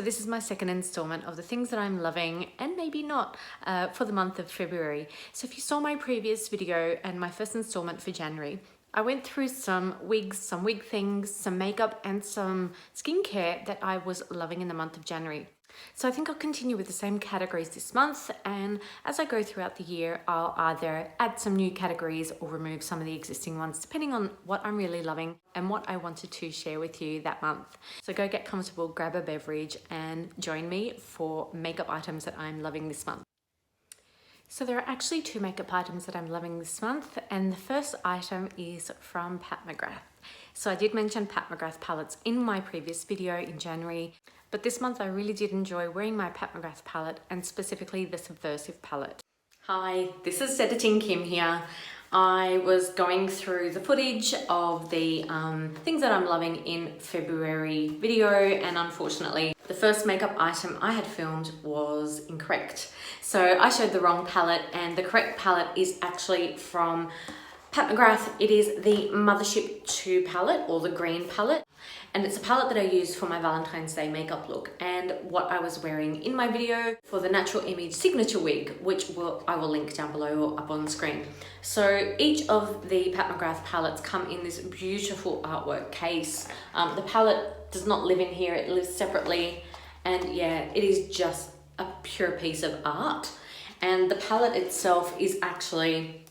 this is my second installment of the things that I'm loving and maybe not for the month of February. So if you saw my previous video and my first installment for January, I went through some wigs, some wig things, some makeup and some skincare that I was loving in the month of January. So I think I'll continue with the same categories this month, and as I go throughout the year, I'll either add some new categories or remove some of the existing ones, depending on what I'm really loving and what I wanted to share with you that month. So go get comfortable, grab a beverage and join me for makeup items that I'm loving this month. So there are actually two makeup items that I'm loving this month, and the first item is from Pat McGrath. So I did mention Pat McGrath palettes in my previous video in January, but this month I really did enjoy wearing my Pat McGrath palette, and specifically the Subversive palette. Hi, this is Editing Kim here. I was going through the footage of the things that I'm loving in February video, and unfortunately the first makeup item I had filmed was incorrect. So I showed the wrong palette, and the correct palette is actually from Pat McGrath. It is the Mothership 2 palette, or the green palette. And it's a palette that I used for my Valentine's Day makeup look and what I was wearing in my video for the Natural Image signature wig, which I will link down below or up on the screen. So each of the Pat McGrath palettes come in this beautiful artwork case. The palette does not live in here, it lives separately. And yeah, it is just a pure piece of art. And the palette itself is actually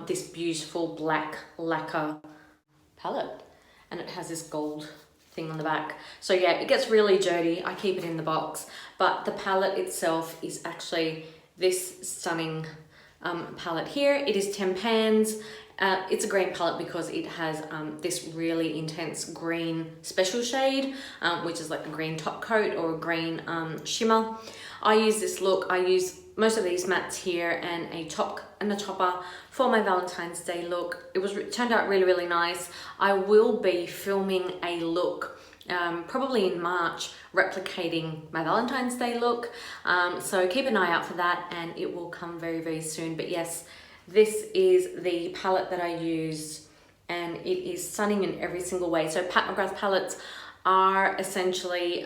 this beautiful black lacquer palette. And it has this gold thing on the back. So yeah, it gets really dirty. I keep it in the box, but the palette itself is actually this stunning palette here. It is 10 pans. It's a green palette because it has this really intense green special shade, which is like a green top coat or a green shimmer. I use this look. I use most of these mattes here and a top and a topper for my Valentine's Day look. It turned out really, really nice. I will be filming a look probably in March, replicating my Valentine's Day look. So keep an eye out for that, and it will come very, very soon. But yes, this is the palette that I used, and it is stunning in every single way. So Pat McGrath palettes are essentially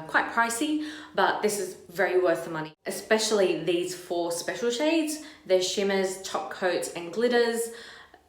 quite pricey, but this is very worth the money, especially these 4 special shades. They're shimmers, top coats and glitters.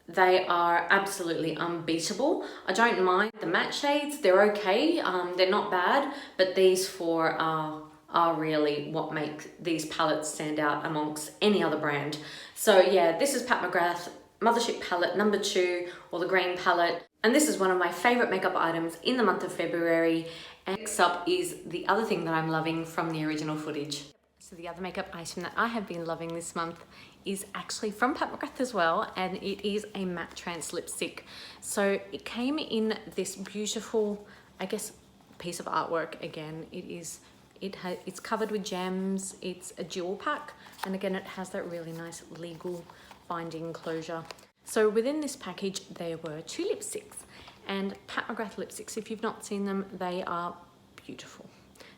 They are absolutely unbeatable. I don't mind the matte shades, they're okay, they're not bad, but these 4 are really what make these palettes stand out amongst any other brand. So yeah, this is Pat McGrath Mothership palette number 2, or the green palette. And this is one of my favorite makeup items in the month of February. And next up is the other thing that I'm loving from the original footage. So the other makeup item that I have been loving this month is actually from Pat McGrath as well, and it is a matte trance lipstick. So it came in this beautiful, I guess, piece of artwork. Again, it's covered with gems. It's a jewel pack, and again, it has that really nice legal binding closure. So within this package there were 2 lipsticks, and Pat McGrath lipsticks, if you've not seen them, they are beautiful.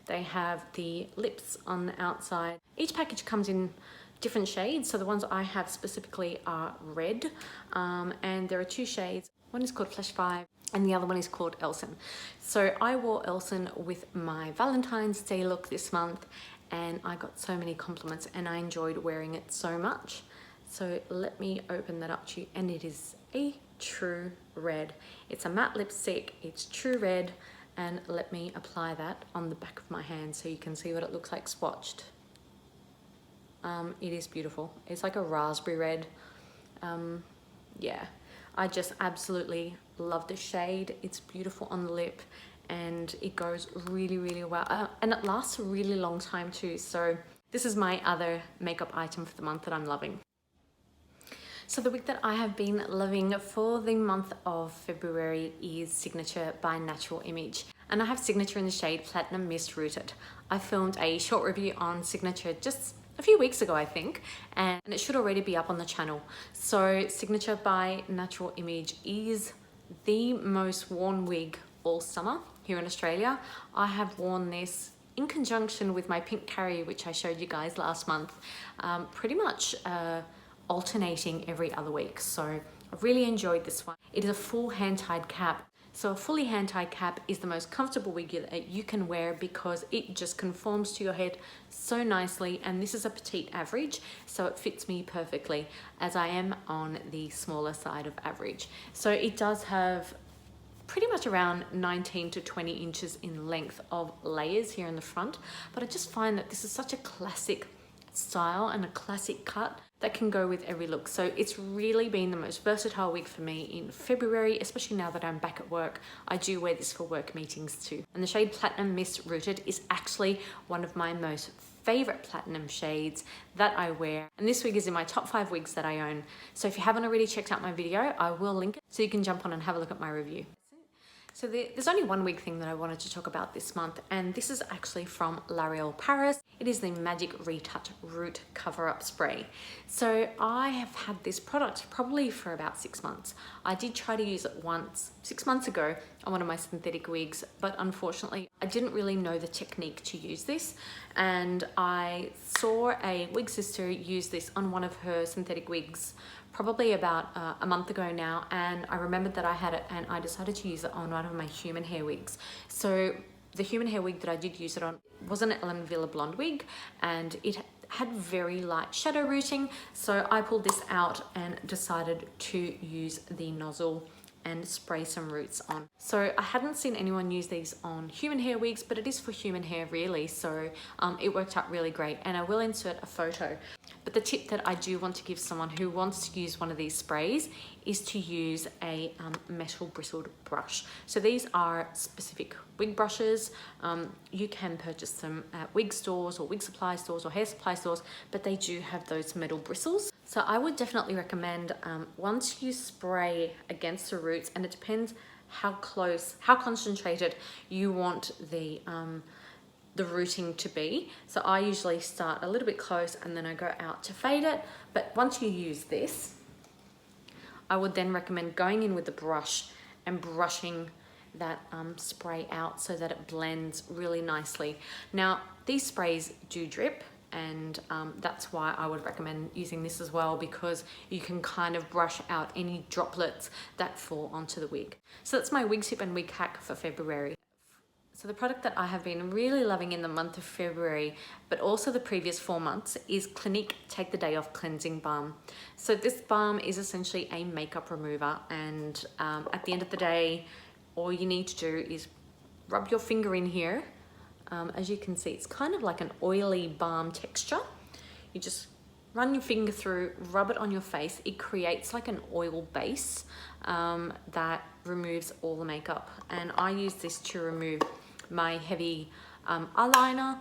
They have the lips on the outside. Each package comes in different shades, so the ones I have specifically are red, and there are 2 shades. One is called Flash 5 and the other one is called Elson. So I wore Elson with my Valentine's Day look this month, and I got so many compliments and I enjoyed wearing it so much. So let me open that up to you, and it is a true red. It's a matte lipstick, it's true red, and let me apply that on the back of my hand so you can see what it looks like swatched. It is beautiful. It's like a raspberry red. Yeah, I just absolutely love the shade. It's beautiful on the lip, and it goes really, really well. And it lasts a really long time too. So this is my other makeup item for the month that I'm loving. So the wig that I have been loving for the month of February is Signature by Natural Image. And I have Signature in the shade Platinum Mist Rooted. I filmed a short review on Signature just a few weeks ago, I think, and it should already be up on the channel. So Signature by Natural Image is the most worn wig all summer here in Australia. I have worn this in conjunction with my pink carry, which I showed you guys last month, pretty much alternating every other week. So I really enjoyed this one. It is a full hand-tied cap. So a fully hand-tied cap is the most comfortable wig that you can wear because it just conforms to your head so nicely, and this is a petite average, so it fits me perfectly as I am on the smaller side of average. So it does have pretty much around 19 to 20 inches in length of layers here in the front, but I just find that this is such a classic style and a classic cut that can go with every look. So it's really been the most versatile wig for me in February, especially now that I'm back at work. I do wear this for work meetings too. And the shade Platinum Mist Rooted is actually one of my most favorite platinum shades that I wear, and this wig is in my top 5 wigs that I own. So if you haven't already checked out my video, I will link it so you can jump on and have a look at my review. So there's only one wig thing that I wanted to talk about this month, and this is actually from L'Oreal Paris. It is the Magic Retouch Root Cover-Up Spray. So I have had this product probably for about 6 months. I did try to use it once 6 months ago on one of my synthetic wigs, but unfortunately I didn't really know the technique to use this, and I saw a wig sister use this on one of her synthetic wigs probably about a month ago now, and I remembered that I had it and I decided to use it on one of my human hair wigs. So the human hair wig that I did use it on was an Ellen Villa blonde wig, and it had very light shadow rooting, so I pulled this out and decided to use the nozzle and spray some roots on. So I hadn't seen anyone use these on human hair wigs, but it is for human hair really, so it worked out really great, and I will insert a photo. But the tip that I do want to give someone who wants to use one of these sprays is to use a metal bristled brush. So these are specific wig brushes. You can purchase them at wig stores or wig supply stores or hair supply stores, but they do have those metal bristles. So I would definitely recommend once you spray against the roots, and it depends how close, how concentrated you want the rooting to be. So I usually start a little bit close and then I go out to fade it. But once you use this, I would then recommend going in with the brush and brushing that spray out so that it blends really nicely. Now, these sprays do drip, and that's why I would recommend using this as well, because you can kind of brush out any droplets that fall onto the wig. So that's my wig tip and wig hack for February. So the product that I have been really loving in the month of February, but also the previous 4 months, is Clinique Take the Day Off Cleansing Balm. So this balm is essentially a makeup remover, and at the end of the day, all you need to do is rub your finger in here. As you can see, it's kind of like an oily balm texture. You just run your finger through, rub it on your face. It creates like an oil base that removes all the makeup. And I use this to remove my heavy eyeliner,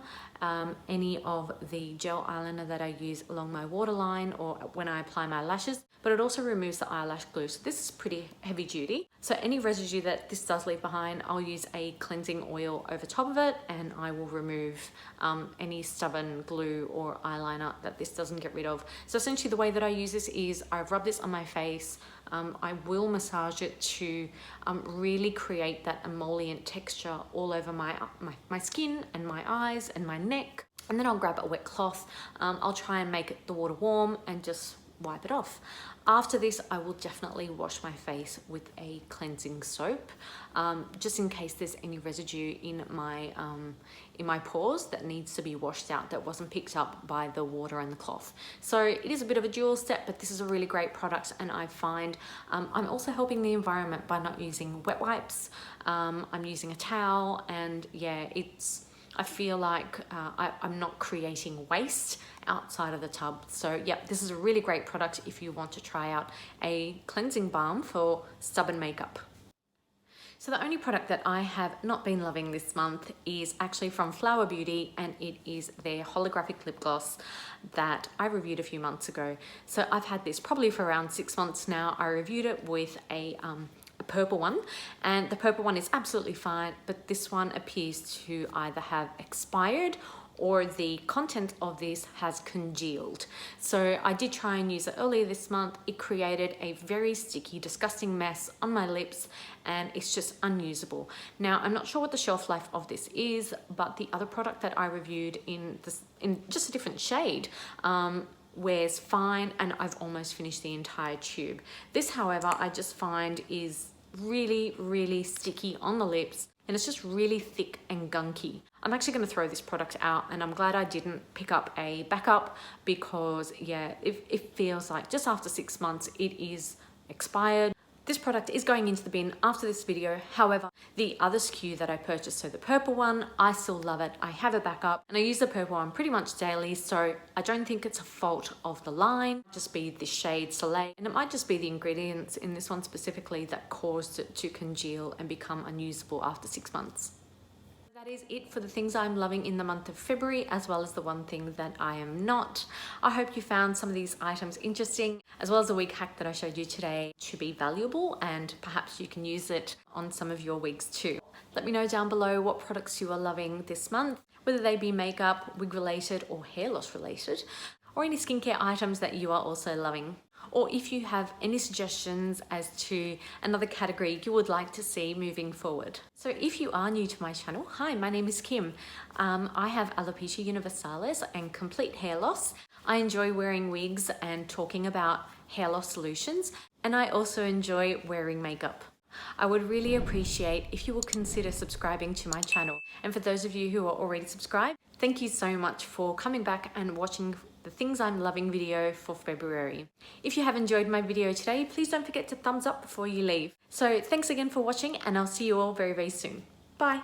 any of the gel eyeliner that I use along my waterline or when I apply my lashes, but it also removes the eyelash glue. So this is pretty heavy duty. So any residue that this does leave behind, I'll use a cleansing oil over top of it, and I will remove any stubborn glue or eyeliner that this doesn't get rid of. So essentially the way that I use this is I rub this on my face. I will massage it to really create that emollient texture all over my skin and my eyes and my neck. And then I'll grab a wet cloth. I'll try and make the water warm and just wipe it off. After this, I will definitely wash my face with a cleansing soap, just in case there's any residue in my pores that needs to be washed out, that wasn't picked up by the water and the cloth. So it is a bit of a dual step, but this is a really great product, and I find I'm also helping the environment by not using wet wipes. I'm using a towel, and yeah, I feel like I'm not creating waste outside of the tub. So yeah, this is a really great product if you want to try out a cleansing balm for stubborn makeup. So the only product that I have not been loving this month is actually from Flower Beauty, and it is their holographic lip gloss that I reviewed a few months ago. So I've had this probably for around 6 months now. I reviewed it with a purple one, and the purple one is absolutely fine, but this one appears to either have expired or the content of this has congealed. So I did try and use it earlier this month. It created a very sticky, disgusting mess on my lips, and it's just unusable. Now, I'm not sure what the shelf life of this is, but the other product that I reviewed in just a different shade wears fine, and I've almost finished the entire tube. This, however, I just find is really, really sticky on the lips, and it's just really thick and gunky. I'm actually going to throw this product out, and I'm glad I didn't pick up a backup because yeah, it feels like just after 6 months it is expired. This product is going into the bin after this video. However, the other SKU that I purchased, so the purple one, I still love it. I have a backup and I use the purple one pretty much daily, so I don't think it's a fault of the line. Just be the shade Soleil, and it might just be the ingredients in this one specifically that caused it to congeal and become unusable after 6 months. That is it for the things I'm loving in the month of February, as well as the one thing that I am not. I hope you found some of these items interesting, as well as the wig hack that I showed you today to be valuable, and perhaps you can use it on some of your wigs too. Let me know down below what products you are loving this month, whether they be makeup, wig related, or hair loss related, or any skincare items that you are also loving. Or if you have any suggestions as to another category you would like to see moving forward. So if you are new to my channel, hi, my name is Kim. I have alopecia universalis and complete hair loss. I enjoy wearing wigs and talking about hair loss solutions, and I also enjoy wearing makeup. I would really appreciate if you will consider subscribing to my channel. And for those of you who are already subscribed, thank you so much for coming back and watching the Things I'm Loving video for February. If you have enjoyed my video today, please don't forget to thumbs up before you leave. So thanks again for watching, and I'll see you all very, very soon. Bye.